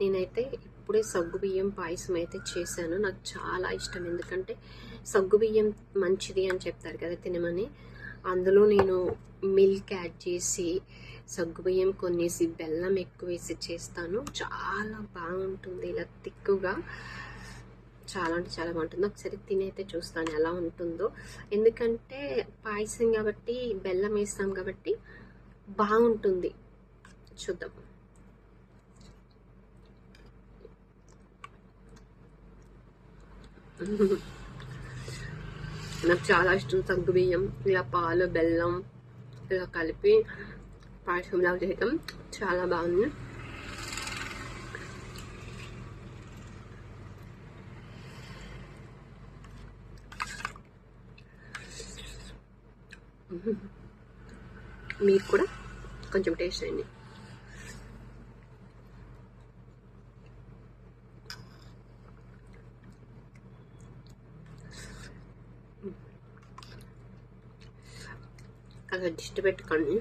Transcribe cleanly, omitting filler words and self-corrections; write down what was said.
నేనైతే ఇప్పుడే సగ్గుబియ్యం పాయసం అయితే చేశాను. నాకు చాలా ఇష్టం, ఎందుకంటే సగ్గుబియ్యం మంచిది అని చెప్తారు కదా తినమని. అందులో నేను మిల్క్ యాడ్ చేసి సగ్గుబియ్యం కొనేసి బెల్లం ఎక్కువ వేసి చేస్తాను. చాలా బాగుంటుంది, ఇలా తిక్కుగా చాలా అంటే చాలా బాగుంటుంది. ఒకసారి తినైతే చూస్తాను ఎలా ఉంటుందో. ఎందుకంటే పాయసం కాబట్టి బెల్లం వేస్తాం కాబట్టి బాగుంటుంది. చూద్దాం. నాకు చాలా ఇష్టం సగ్గుబియ్యం. ఇలా పాలు బెల్లం ఇలా కలిపి పాయసంలాగా చేయటం చాలా బాగుంది. మీరు కూడా కొంచెం టేస్ట్ చేయండి. అలా దిష్టి పెట్టుకోండి.